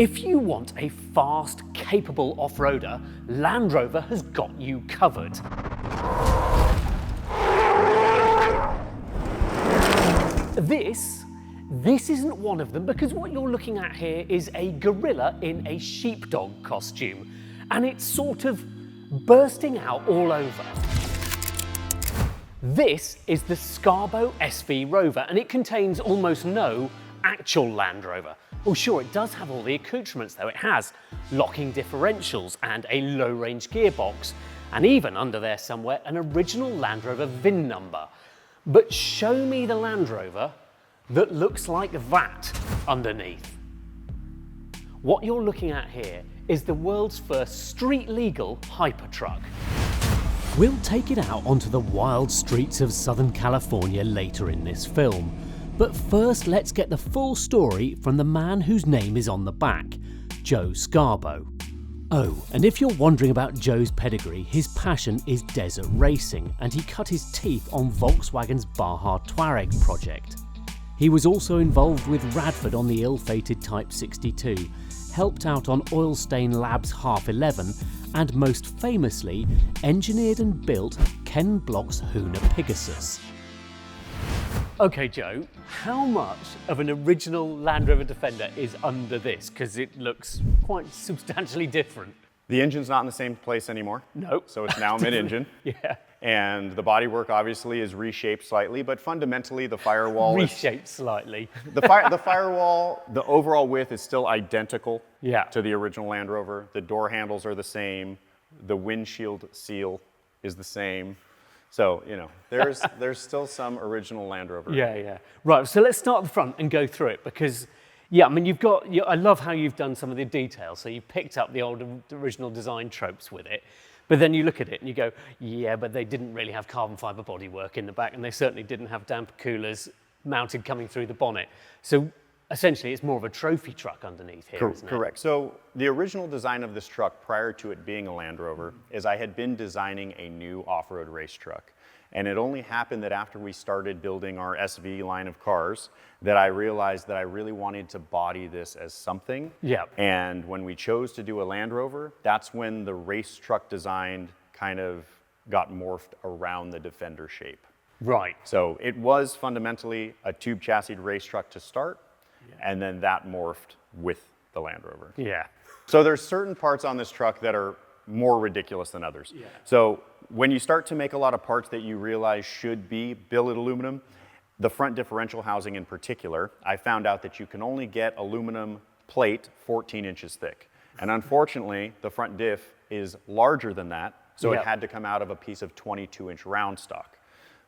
If you want a fast, capable off-roader, Land Rover has got you covered. This isn't one of them, because what you're looking at here is a gorilla in a sheepdog costume, and it's sort of bursting out all over. This is the Scarbo SV Rover, and it contains almost no actual Land Rover. Well, sure, it does have all the accoutrements though. It has locking differentials and a low-range gearbox, and even under there somewhere, an original Land Rover VIN number. But show me the Land Rover that looks like that underneath. What you're looking at here is the world's first street-legal hypertruck. We'll take it out onto the wild streets of Southern California later in this film. But first, let's get the full story from the man whose name is on the back, Joe Scarbo. Oh, and if you're wondering about Joe's pedigree, his passion is desert racing, and he cut his teeth on Volkswagen's Baja Touareg project. He was also involved with Radford on the ill-fated Type 62, helped out on Oilstain Labs Half 11, and most famously, engineered and built Ken Block's Hoona Pegasus. Okay, Joe, how much of an original Land Rover Defender is under this? Because it looks quite substantially different. The engine's not in the same place anymore. No. So it's now mid-engine. Yeah. And the bodywork obviously is reshaped slightly, but fundamentally the firewall reshaped slightly. The firewall, the overall width is still identical to the original Land Rover. The door handles are the same. The windshield seal is the same. So, you know, there's still some original Land Rover. Yeah. Right, so let's start at the front and go through it, because, yeah, I mean, I love how you've done some of the details. So you picked up the old original design tropes with it, but then you look at it and you go, yeah, but they didn't really have carbon fiber bodywork in the back, and they certainly didn't have damper coolers mounted coming through the bonnet. So essentially, it's more of a trophy truck underneath here, isn't it? Correct. So the original design of this truck prior to it being a Land Rover is I had been designing a new off-road race truck. And it only happened that after we started building our SV line of cars that I realized that I really wanted to body this as something. Yeah. And when we chose to do a Land Rover, that's when the race truck design kind of got morphed around the Defender shape. Right. So it was fundamentally a tube chassis race truck to start. And then that morphed with the Land Rover. Yeah. So there's certain parts on this truck that are more ridiculous than others. Yeah. So when you start to make a lot of parts that you realize should be billet aluminum, the front differential housing in particular, I found out that you can only get aluminum plate 14 inches thick. And unfortunately, the front diff is larger than that, so it had to come out of a piece of 22-inch round stock.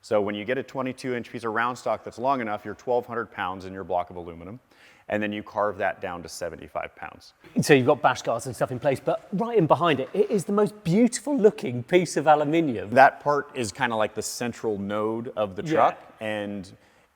So when you get a 22-inch piece of round stock that's long enough, you're 1,200 pounds in your block of aluminum, and then you carve that down to 75 pounds. So you've got bash guards and stuff in place, but right in behind it, it is the most beautiful looking piece of aluminium. That part is kind of like the central node of the truck, and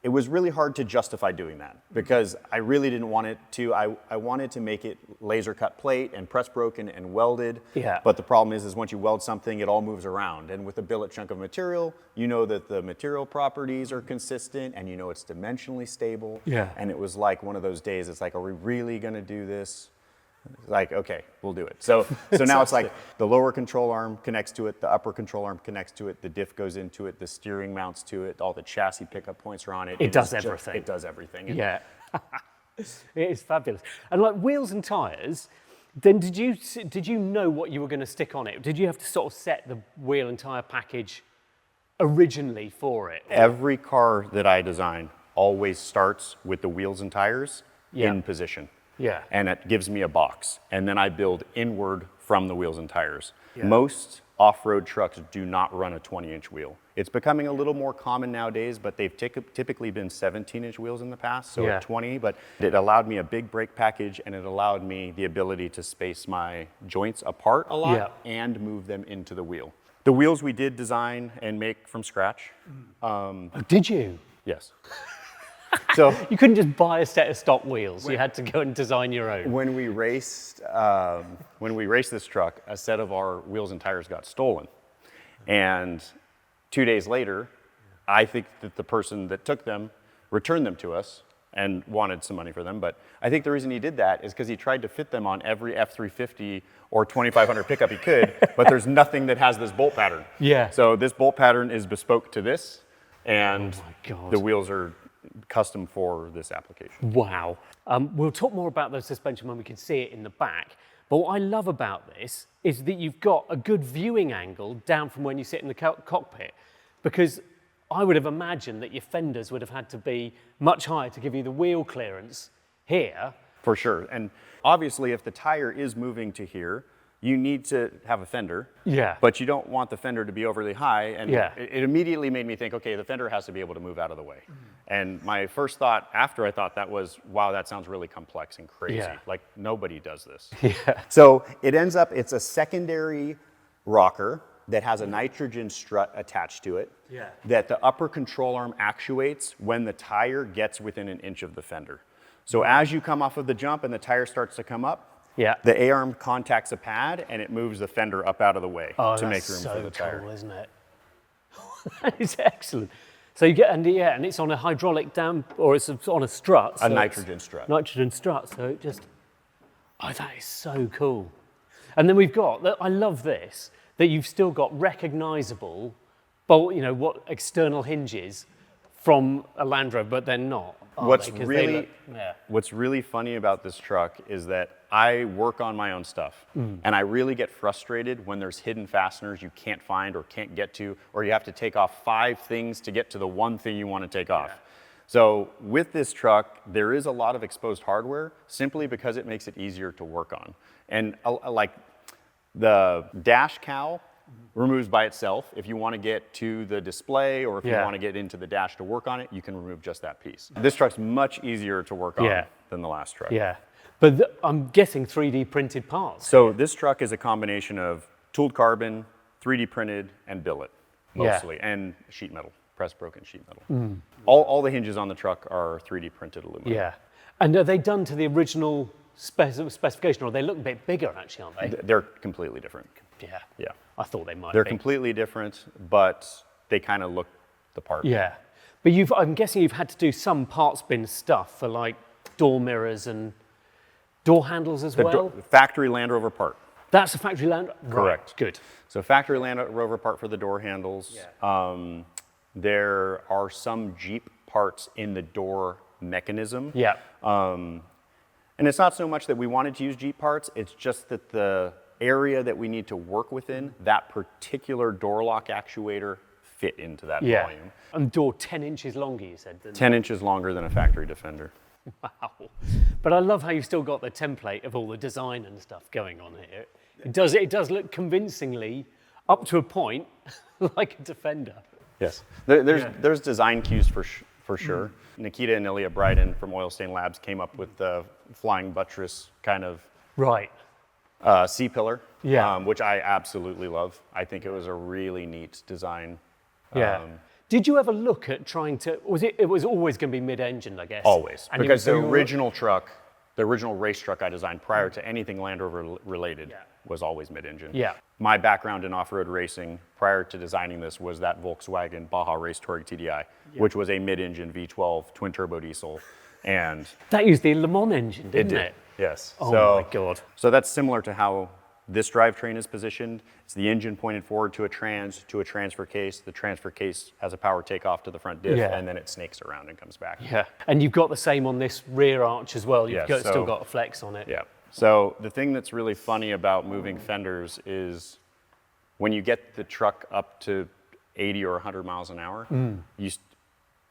it was really hard to justify doing that because I really didn't want it to. I wanted to make it laser cut plate and press broken and welded. Yeah. But the problem is once you weld something, it all moves around. And with a billet chunk of material, you know that the material properties are consistent and you know it's dimensionally stable. Yeah. And it was like one of those days, it's like, are we really gonna do this? Like, okay, we'll do it. So now it's like the lower control arm connects to it, the upper control arm connects to it, the diff goes into it, the steering mounts to it, all the chassis pickup points are on it. It does everything. It does everything. Yeah. It is fabulous. And like wheels and tires, then did you know what you were going to stick on it? Did you have to sort of set the wheel and tire package originally for it? Every car that I design always starts with the wheels and tires in position. Yeah. And it gives me a box. And then I build inward from the wheels and tires. Yeah. Most off-road trucks do not run a 20-inch wheel. It's becoming a little more common nowadays, but they've typically been 17-inch wheels in the past, so at 20. But it allowed me a big brake package, and it allowed me the ability to space my joints apart a lot and move them into the wheel. The wheels we did design and make from scratch. Did you? Yes. So you couldn't just buy a set of stock wheels. You had to go and design your own. When we raced this truck, a set of our wheels and tires got stolen. And 2 days later, I think that the person that took them returned them to us and wanted some money for them. But I think the reason he did that is because he tried to fit them on every F350 or 2500 pickup he could, but there's nothing that has this bolt pattern. Yeah. So this bolt pattern is bespoke to this, and Oh my God. the wheels are custom for this application. Wow. We'll talk more about the suspension when we can see it in the back. But what I love about this is that you've got a good viewing angle down from when you sit in the cockpit, because I would have imagined that your fenders would have had to be much higher to give you the wheel clearance here. For sure. And obviously, if the tire is moving to here, you need to have a fender. Yeah. But you don't want the fender to be overly high. And Yeah. it immediately made me think, okay, the fender has to be able to move out of the way. And my first thought after I thought that was, wow, that sounds really complex and crazy. Yeah. Like, nobody does this. Yeah. So it ends up, it's a secondary rocker that has a nitrogen strut attached to it. Yeah. That the upper control arm actuates when the tire gets within an inch of the fender. So as you come off of the jump and the tire starts to come up, Yeah. the A-arm contacts a pad and it moves the fender up out of the way Oh, to make that's room so for the tire. cool, isn't it? That is excellent. So you get, and yeah, and it's on a hydraulic damp, or it's on a strut. A nitrogen strut. Nitrogen strut, so it just, oh, that is so cool. And then we've got, I love this, that you've still got recognizable bolt, you know, what external hinges from a Land Rover, but they're not. What's really funny about this truck is that I work on my own stuff, and I really get frustrated when there's hidden fasteners you can't find or can't get to, or you have to take off 5 things to get to the one thing you want to take off. So with this truck, there is a lot of exposed hardware simply because it makes it easier to work on. And like the dash cowl removes by itself. If you want to get to the display or if you want to get into the dash to work on it, you can remove just that piece. This truck's much easier to work on than the last truck. Yeah, but I'm guessing 3D printed parts. So this truck is a combination of tooled carbon, 3D printed, and billet, mostly, and sheet metal, pressed broken sheet metal. All the hinges on the truck are 3D printed aluminum. Yeah, and are they done to the original specification, or they look a bit bigger actually, aren't they? They're completely different. Yeah. Yeah. I thought they might They're be. completely different, but they kind of look the part. Yeah. But I'm guessing you've had to do some parts bin stuff for like door mirrors and door handles as well? Factory Land Rover part. That's a factory Land Rover? Correct. Right. Good. So factory Land Rover part for the door handles. Yeah. There are some Jeep parts in the door mechanism. Yeah. And it's not so much that we wanted to use Jeep parts, it's just that the area that we need to work within, that particular door lock actuator fit into that volume. And door 10 inches longer, you said? 10 inches longer than a factory Defender. Wow. But I love how you've still got the template of all the design and stuff going on here. It does look convincingly, up to a point, like a Defender. Yes. There's design cues for sure. Nikita and Ilya Bryden from Oil Stain Labs came up with the flying buttress kind of C-pillar, which I absolutely love. I think it was a really neat design. Yeah. Did you ever look at trying to, it was always going to be mid-engine, I guess? Always, and because the original truck, the original race truck I designed prior to anything Land Rover related was always mid-engine. Yeah. My background in off-road racing prior to designing this was that Volkswagen Baja Race Touring TDI, which was a mid-engine V12 twin-turbo diesel. And that used the Le Mans engine, didn't it? Yes. Oh my God. So that's similar to how this drivetrain is positioned. It's the engine pointed forward to a transfer case. The transfer case has a power takeoff to the front diff, and then it snakes around and comes back. Yeah, and you've got the same on this rear arch as well. You've still got a flex on it. Yeah. So the thing that's really funny about moving fenders is when you get the truck up to 80 or 100 miles an hour, you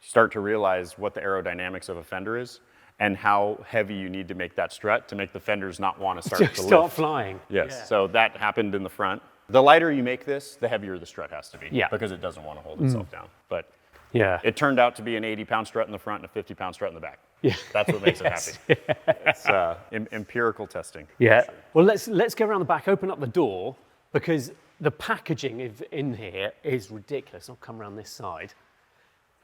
start to realize what the aerodynamics of a fender is and how heavy you need to make that strut to make the fenders not want to start to lift. Flying. Yes, so that happened in the front. The lighter you make this, the heavier the strut has to be because it doesn't want to hold itself down. But it turned out to be an 80-pound strut in the front and a 50-pound strut in the back. Yeah. That's what makes it happy. It's empirical testing. Yeah. Sure. Well, let's go around the back, open up the door, because the packaging in here is ridiculous. I'll come around this side.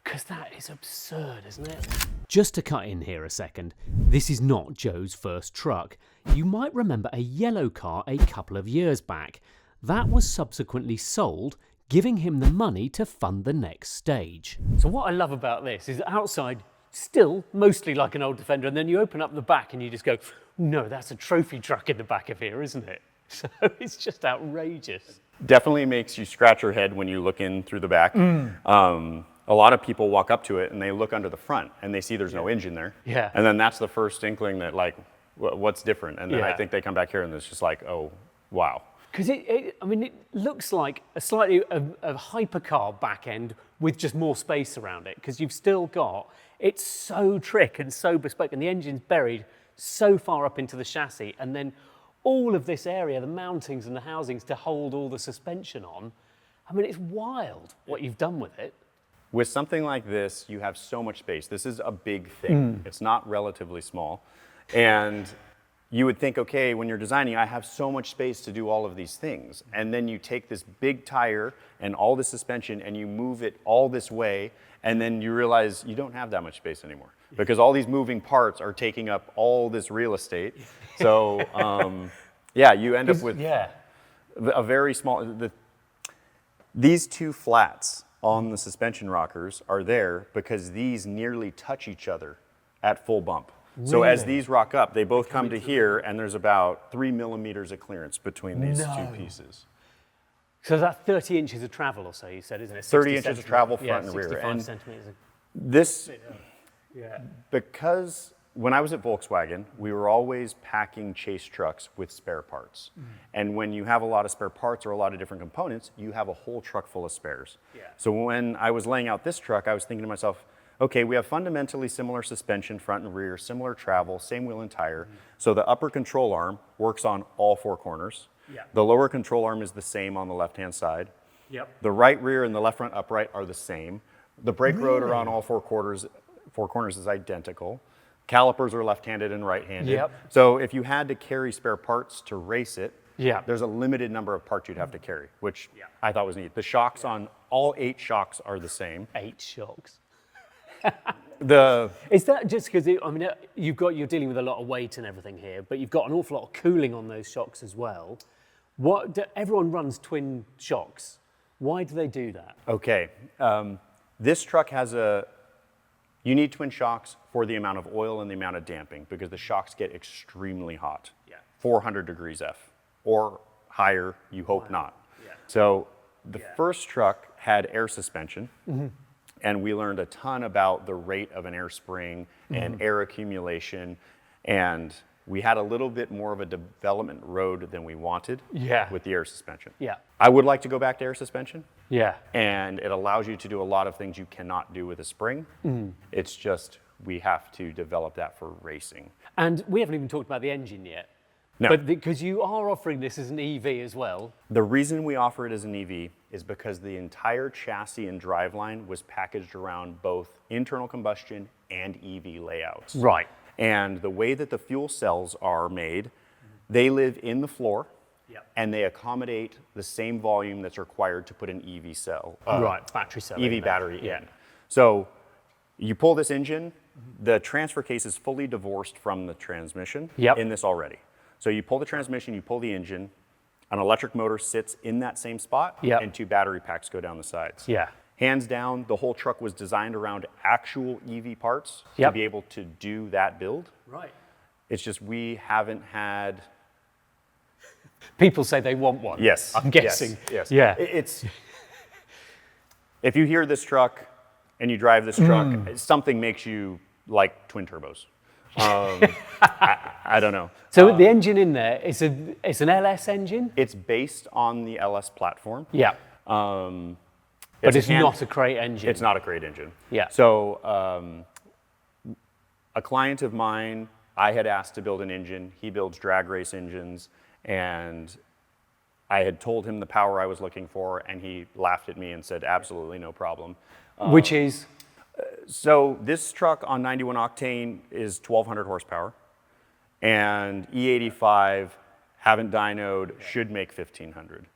Because that is absurd, isn't it? Just to cut in here a second, this is not Joe's first truck. You might remember a yellow car a couple of years back. That was subsequently sold, giving him the money to fund the next stage. So what I love about this is outside, still mostly like an old Defender, and then you open up the back and you just go, no, that's a trophy truck in the back of here, isn't it? So it's just outrageous. Definitely makes you scratch your head when you look in through the back. A lot of people walk up to it and they look under the front and they see there's no engine there. Yeah. And then that's the first inkling that like, what's different? And then I think they come back here and it's just like, oh, wow. Because it looks like a slightly a hypercar back end with just more space around it. Because you've still got, it's so trick and so bespoke, and the engine's buried so far up into the chassis, and then all of this area, the mountings and the housings to hold all the suspension on. I mean, it's wild what you've done with it. With something like this, you have so much space. This is a big thing. It's not relatively small. And you would think, okay, when you're designing, I have so much space to do all of these things. And then you take this big tire and all the suspension and you move it all this way, and then you realize you don't have that much space anymore because all these moving parts are taking up all this real estate. So, yeah, you end up with a very small, these two flats on the suspension rockers are there because these nearly touch each other at full bump. Really? So as these rock up, they both come to here, and there's about 3 millimeters of clearance between these two pieces. So that's 30 inches of travel or so, you said, isn't it? 30 inches of travel front and rear. 65 centimeters. This, because when I was at Volkswagen, we were always packing chase trucks with spare parts. And when you have a lot of spare parts or a lot of different components, you have a whole truck full of spares. So when I was laying out this truck, I was thinking to myself, okay, we have fundamentally similar suspension, front and rear, similar travel, same wheel and tire. So the upper control arm works on all four corners. The lower control arm is the same on the left-hand side. The right rear and the left front upright are the same. The brake rotor on all four corners is identical. Calipers are left-handed and right-handed. So if you had to carry spare parts to race it, there's a limited number of parts you'd have to carry, which I thought was neat. The shocks on all 8 shocks are the same. 8 shocks. Is that just because, I mean, you're dealing with a lot of weight and everything here, but you've got an awful lot of cooling on those shocks as well. Everyone runs twin shocks. Why do they do that? Okay, this truck has you need twin shocks for the amount of oil and the amount of damping because the shocks get extremely hot. 400 degrees F or higher, you hope not. So the first truck had air suspension. And we learned a ton about the rate of an air spring and air accumulation. And we had a little bit more of a development road than we wanted with the air suspension. I would like to go back to air suspension. And it allows you to do a lot of things you cannot do with a spring. It's just we have to develop that for racing. And we haven't even talked about the engine yet. No. But because you are offering this as an EV as well. The reason we offer it as an EV is because the entire chassis and driveline was packaged around both internal combustion and EV layouts. Right. And the way that the fuel cells are made, they live in the floor and they accommodate the same volume that's required to put an EV cell. Battery cell. EV battery in. So you pull this engine, the transfer case is fully divorced from the transmission in this already. So you pull the transmission, you pull the engine, an electric motor sits in that same spot, and 2 battery packs go down the sides. Hands down, the whole truck was designed around actual EV parts to be able to do that build. It's just we haven't had... People say they want one. Yes. I'm guessing. Yes. It's... If you hear this truck and you drive this truck, something makes you like twin turbos. I don't know. So the engine in there, it's an LS engine? It's based on the LS platform. But it's not a crate engine. It's not a crate engine. So a client of mine, I had asked to build an engine. He builds drag race engines, and I had told him the power I was looking for, and he laughed at me and said, absolutely no problem. Which is? So this truck on 91 octane is 1,200 horsepower, and E85, haven't dynoed, should make 1,500.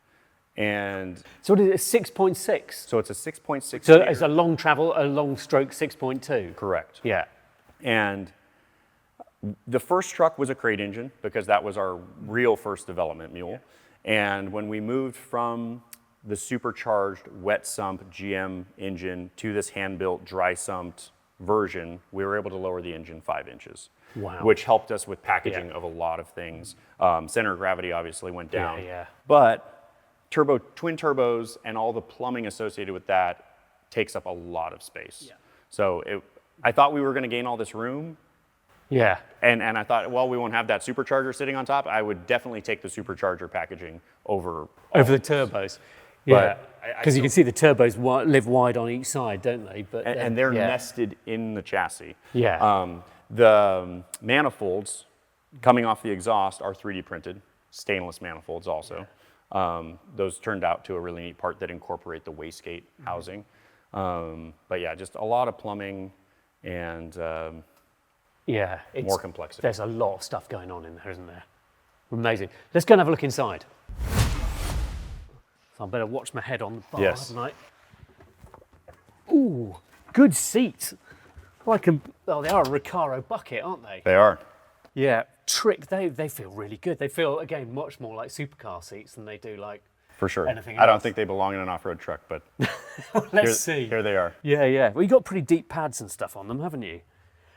And so what is it, 6.6? So it's a 6.6. So it's a long travel, a long stroke 6.2? Correct. And the first truck was a crate engine because that was our real first development mule. And when we moved from the supercharged wet sump GM engine to this hand-built dry sumped version, we were able to lower the engine 5 inches. Wow. Which helped us with packaging of a lot of things. Center of gravity obviously went down. Yeah. But twin turbos and all the plumbing associated with that takes up a lot of space. Yeah. So I thought we were going to gain all this room. Yeah. And I thought, well, we won't have that supercharger sitting on top. I would definitely take the supercharger packaging over the turbos. Yeah. Because you can see the turbos live wide on each side, don't they? But and they're nested in the chassis. Yeah. The manifolds coming off the exhaust are 3D printed, stainless manifolds also. Yeah. Those turned out to a really neat part that incorporate the wastegate housing. But yeah, just a lot of plumbing and more complexity. There's a lot of stuff going on in there, isn't there? Amazing. Let's go and have a look inside. So I better watch my head on the bar, haven't I? Ooh, good seats. They are a Recaro bucket, aren't they? They are. Yeah, they feel really good. They feel, again, much more like supercar seats than they do like for sure. anything else. I don't think they belong in an off-road truck, but let's see. Here they are. Yeah. Well, you've got pretty deep pads and stuff on them, haven't you?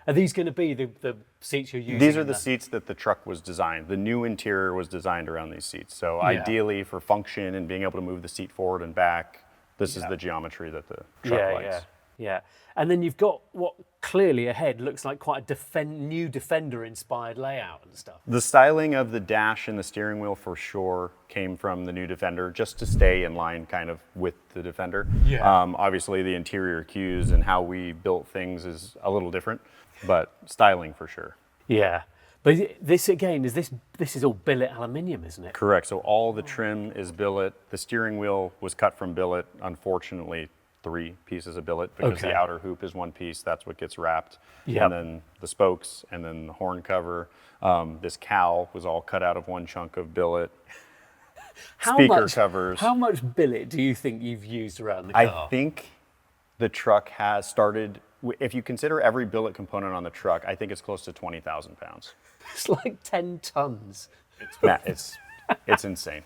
Are these going to be the seats you're using? These are the seats that the truck was designed. The new interior was designed around these seats. So ideally for function and being able to move the seat forward and back, this is the geometry that the truck likes. Yeah. And then you've got what clearly ahead looks like quite a new Defender-inspired layout and stuff. The styling of the dash and the steering wheel for sure came from the new Defender, just to stay in line kind of with the Defender. Yeah. Obviously the interior cues and how we built things is a little different, but styling for sure. Yeah. But this again, this is all billet aluminium, isn't it? Correct. So all the trim is billet. The steering wheel was cut from billet, unfortunately. 3 pieces of billet because the outer hoop is 1 piece. That's what gets wrapped. Yep. And then the spokes and then the horn cover. This cowl was all cut out of 1 chunk of billet. Speaker covers. How much billet do you think you've used around the car? I think the truck has started, if you consider every billet component on the truck, I think it's close to 20,000 pounds. It's like 10 tons. It's insane.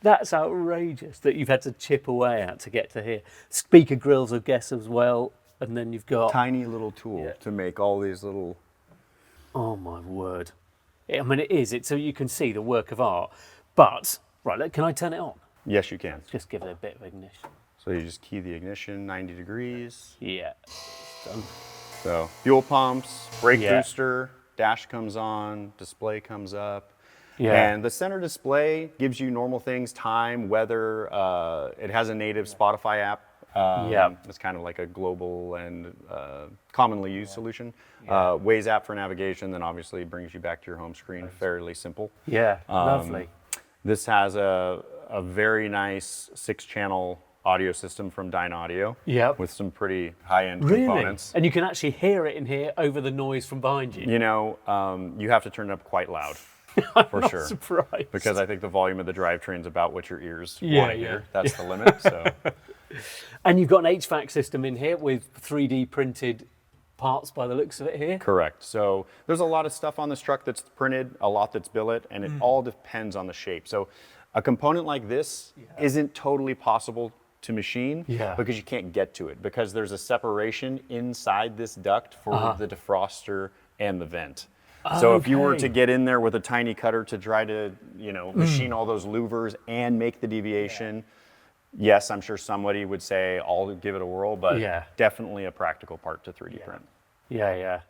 That's outrageous that you've had to chip away at to get to here. Speaker grills, I guess, as well. And then you've got... Tiny little tool to make all these little... Oh, my word. I mean, it is. So you can see the work of art. But, right, can I turn it on? Yes, you can. Just give it a bit of ignition. So you just key the ignition, 90 degrees. Yeah, it's done. So fuel pumps, brake booster, dash comes on, display comes up. Yeah. And the center display gives you normal things, time, weather. It has a native Spotify app. It's kind of like a global and commonly used solution. Waze app for navigation, then obviously brings you back to your home screen. Fairly simple. Yeah, lovely. This has a very nice 6-channel audio system from Dyne Audio with some pretty high-end components. And you can actually hear it in here over the noise from behind you. You know, you have to turn it up quite loud. I'm not surprised. Because I think the volume of the drivetrain's about what your ears want to hear. That's the limit. So. And you've got an HVAC system in here with 3D printed parts by the looks of it here. Correct. So there's a lot of stuff on this truck that's printed, a lot that's billet, and it all depends on the shape. So a component like this isn't totally possible to machine because you can't get to it because there's a separation inside this duct for the defroster and the vent. So if you were to get in there with a tiny cutter to try to, machine all those louvers and make the deviation, yes, I'm sure somebody would say, I'll give it a whirl, but definitely a practical part to 3D print. Yeah.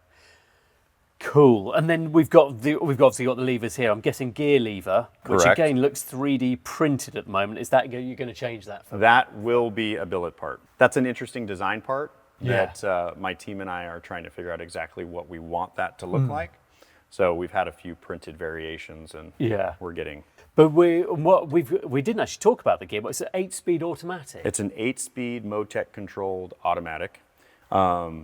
Cool. And then we've obviously got the levers here. I'm guessing gear lever, which again looks 3D printed at the moment. Is that you're going to change that for me? That will be a billet part. That's an interesting design part that my team and I are trying to figure out exactly what we want that to look like. So we've had a few printed variations, and we're getting. But we didn't actually talk about the gearbox. It's an 8-speed automatic. It's an 8-speed Motec controlled automatic.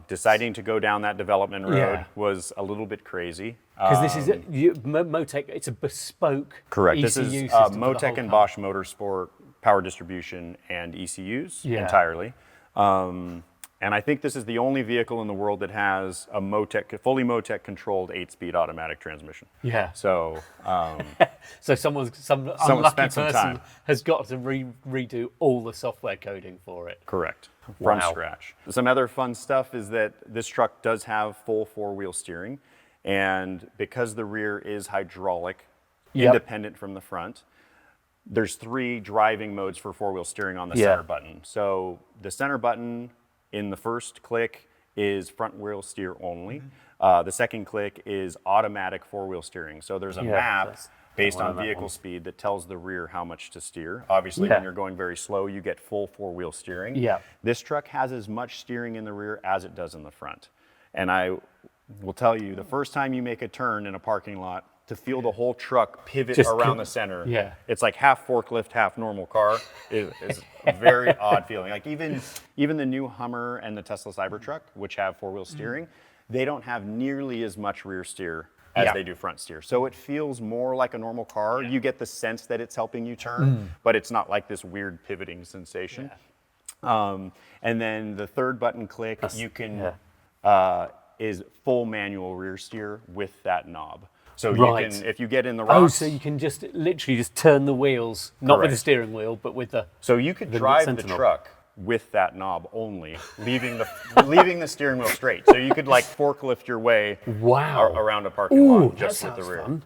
Deciding to go down that development road was a little bit crazy. Because this is Motec. It's a bespoke. Correct. ECU this is system Motec and Bosch Motorsport power distribution and ECUs entirely. And I think this is the only vehicle in the world that has a fully Motec controlled 8-speed automatic transmission. Yeah. So, So some unlucky spent some person time. has got to redo all the software coding for it. correct, from Wow. scratch. Some other fun stuff is that this truck does have full 4-wheel steering. And because the rear is hydraulic, Yep. independent from the front, there's 3 driving modes for 4-wheel steering on the Yeah. center button. So the center button in the first click is front wheel steer only. The second click is automatic 4-wheel steering. So there's a map that's based one on of that vehicle one. speed that tells the rear how much to steer. Obviously, Yeah. when you're going very slow, you get full 4-wheel steering. Yeah. This truck has as much steering in the rear as it does in the front. And I will tell you, the first time you make a turn in a parking lot, to feel the whole truck pivot Just around the center. Yeah. It's like half forklift, half normal car. Is a very odd feeling. Like even the new Hummer and the Tesla Cybertruck, which have 4-wheel steering, they don't have nearly as much rear steer as Yeah. they do front steer. So it feels more like a normal car. You get the sense that it's helping you turn, but it's not like this weird pivoting sensation. And then the third button click, you can is full manual rear steer with that knob. So Right. you can, if you get in the Oh, rocks, so you can just literally just turn the wheels, not with the Correct. steering wheel, but with the. so you could the drive the Sentinel. truck with that knob only, leaving the steering wheel straight. So you could like forklift your way Wow. around a parking Ooh, lot that just with sounds the rear. fun.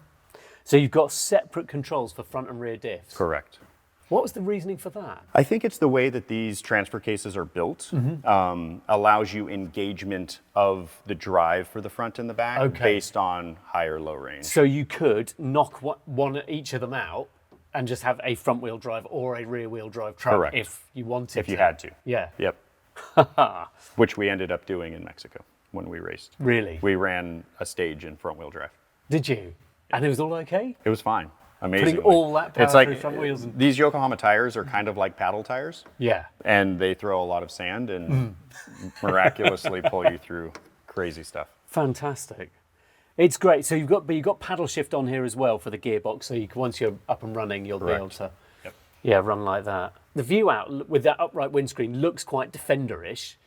So you've got separate controls for front and rear diffs. Correct. What was the reasoning for that? I think it's the way that these transfer cases are built, allows you engagement of the drive for the front and the back Okay. based on high or low range. So you could knock one each of them out and just have a front wheel drive or a rear wheel drive truck Correct. if you wanted if you to. had to. Yeah. Yep. Which we ended up doing in Mexico when we raced. Really? We ran a stage in front wheel drive. Did you? And it was all okay? It was fine. Amazing. all that power it's like through front wheels and- these Yokohama tires are kind of like paddle tires, Yeah. and they throw a lot of sand and miraculously pull you through crazy stuff. Fantastic. It's great. So you've got paddle shift on here as well for the gearbox. So once you're up and running, you'll be able Correct. to Yep. run like that. The view out with that upright windscreen looks quite Defender-ish,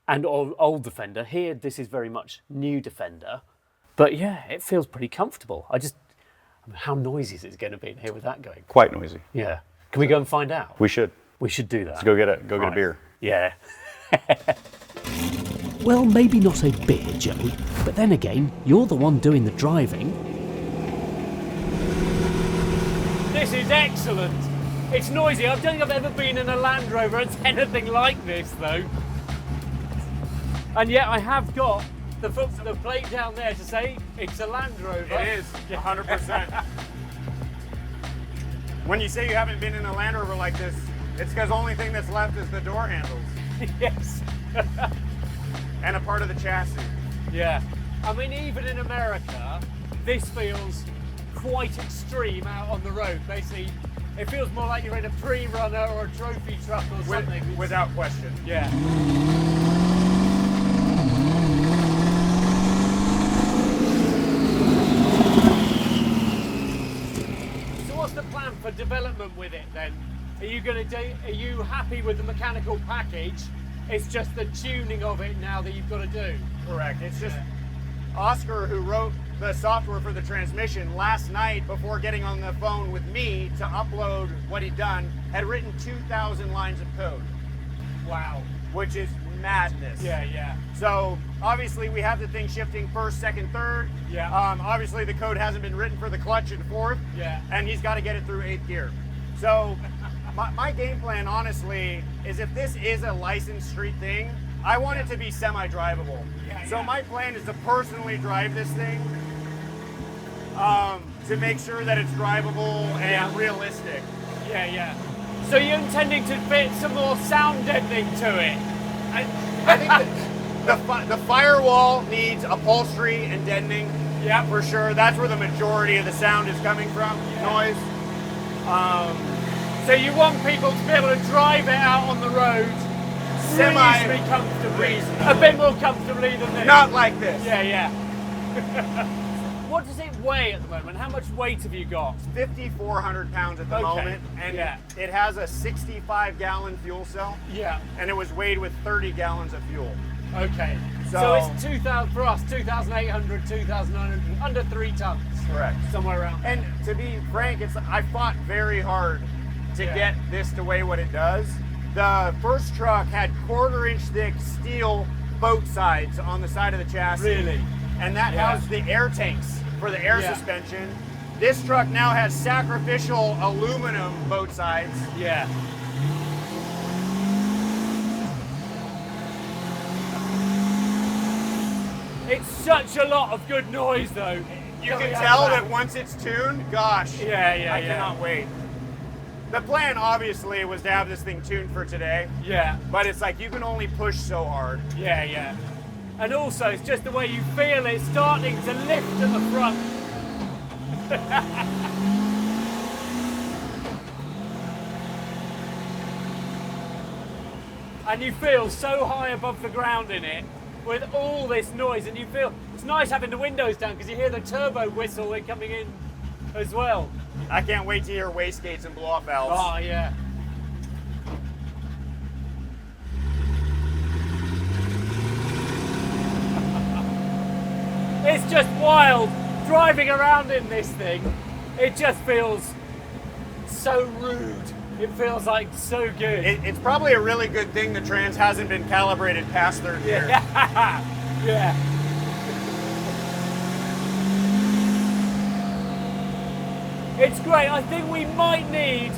and old Defender. Here, this is very much new Defender, but yeah, it feels pretty comfortable. How noisy is it going to be in here with that going? Quite noisy. Yeah. Can we go and find out? We should. We should do that. Let's go get a beer. Yeah. Well, maybe not a beer, Joe, but then again, you're the one doing the driving. This is excellent. It's noisy. I don't think I've ever been in a Land Rover that's anything like this, though. And yet I have got the plate down there to say it's a Land Rover. It is 100%. When you say you haven't been in a Land Rover like this, it's because the only thing that's left is the door handles Yes. and a part of the chassis. Yeah. I mean, even in America, this feels quite extreme out on the road. Basically, it feels more like you're in a pre-runner or a trophy truck or something. Without question. Yeah. So what's the plan for development with it then? Are you happy with the mechanical package? It's just the tuning of it now that you've got to do. Correct. It's just Oscar, who wrote the software for the transmission, last night before getting on the phone with me to upload what he'd done, had written 2,000 lines of code, Wow. which is madness. Yeah. So obviously we have the thing shifting first, second, third. Yeah. Obviously the code hasn't been written for the clutch in fourth. Yeah. And he's got to get it through 8th gear. So my game plan, honestly, is if this is a licensed street thing, I want it to be semi-drivable. So my plan is to personally drive this thing to make sure that it's drivable and realistic. Yeah. So you're intending to fit some more sound deadening to it? I think that the firewall needs upholstery and deadening. Yeah. For sure. That's where the majority of the sound is coming from, noise. So you want people to be able to drive it out on the road reasonably comfortably. A bit more comfortably than this. Not like this. Yeah. what does it weigh at the moment? How much weight have you got? 5,400 pounds at the moment, and it has a 65-gallon fuel cell. Yeah. And it was weighed with 30 gallons of fuel. Okay. So it's 2,000 for us, 2,800, 2,900, under 3 tons. Correct. Somewhere around. And to be frank, I fought very hard to get this to weigh what it does. The first truck had 1/4-inch thick steel boat sides on the side of the chassis. Really? And that housed the air tanks for the air suspension. This truck now has sacrificial aluminum boat sides. Yeah. It's such a lot of good noise though. You can tell that once it's tuned, gosh, I cannot wait. The plan obviously was to have this thing tuned for today. Yeah. But it's like you can only push so hard. Yeah, yeah. And also it's just the way you feel it starting to lift at the front. And you feel so high above the ground in it with all this noise, and you feel it's nice having the windows down because you hear the turbo whistle coming in as well. I can't wait to hear wastegates and blow-off valves. Oh yeah. It's just wild driving around in this thing. It just feels so rude. It feels like so good. It's probably a really good thing the trans hasn't been calibrated past third gear. Yeah. It's great. I think we might need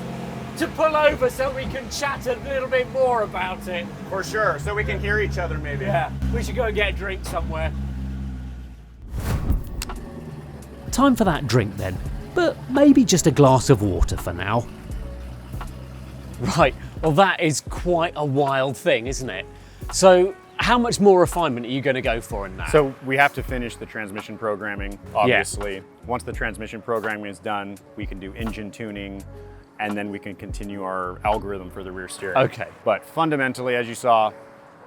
to pull over so we can chat a little bit more about it. For sure, so we can hear each other maybe. Yeah, we should go and get a drink somewhere. Time for that drink then, but maybe just a glass of water for now. Right, well that is quite a wild thing, isn't it? So how much more refinement are you going to go for in that? So we have to finish the transmission programming, obviously. Once the transmission programming is done, we can do engine tuning, and then we can continue our algorithm for the rear steering. Okay. But fundamentally, as you saw,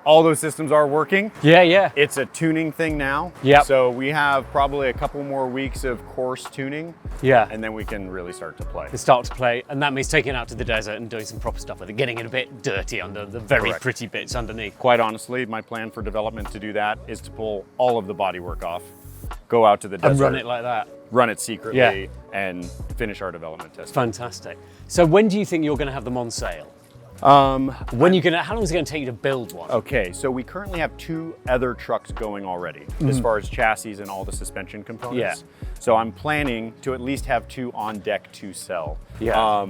all those systems are working. Yeah. It's a tuning thing now. Yep. So we have probably a couple more weeks of course tuning. Yeah. And then we can really start to play. Start to play, and that means taking it out to the desert and doing some proper stuff with it, getting it a bit dirty under the very Correct. pretty bits underneath. Quite honestly, my plan for development to do that is to pull all of the bodywork off, go out to the desert. And run it like that. Run it secretly, Yeah. and finish our development test. Fantastic. So when do you think you're going to have them on sale? How long is it going to take you to build one? Okay, so we currently have 2 other trucks going already, as far as chassis and all the suspension components. Yeah. So I'm planning to at least have 2 on deck to sell. Yeah.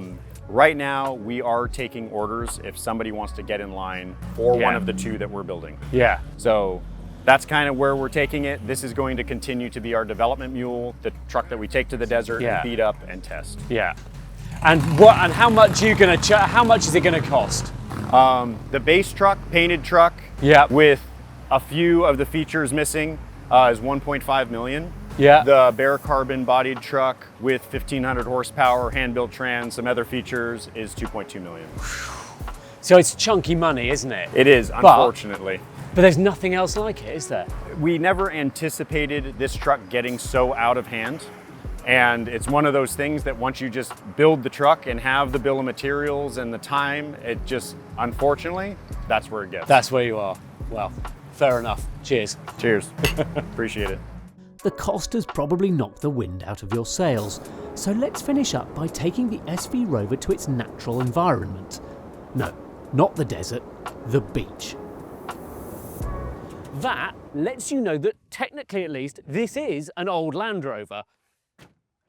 Right now, we are taking orders if somebody wants to get in line for one of the 2 that we're building. Yeah. So that's kind of where we're taking it. This is going to continue to be our development mule, the truck that we take to the desert and beat up and test. Yeah. And how much are you going to how much is it going to cost? The base truck, painted truck, with a few of the features missing, is 1.5 million. Yeah. The bare carbon bodied truck with 1,500 horsepower, hand-built trans, some other features is 2.2 million. So it's chunky money, isn't it? It is, unfortunately. But there's nothing else like it, is there? We never anticipated this truck getting so out of hand. And it's one of those things that once you just build the truck and have the bill of materials and the time, it just, unfortunately, that's where it gets. That's where you are. Well, fair enough. Cheers. Cheers. Appreciate it. The cost has probably knocked the wind out of your sails, so let's finish up by taking the SV Rover to its natural environment. No, not the desert, the beach. That lets you know that technically at least this is an old Land Rover.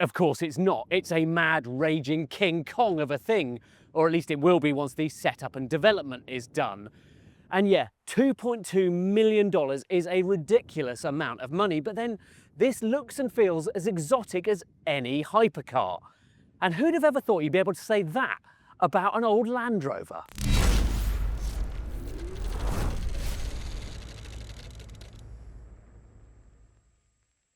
Of course it's not. It's a mad, raging King Kong of a thing, or at least it will be once the setup and development is done. And yeah, $2.2 million is a ridiculous amount of money, but then this looks and feels as exotic as any hypercar. And who'd have ever thought you'd be able to say that about an old Land Rover?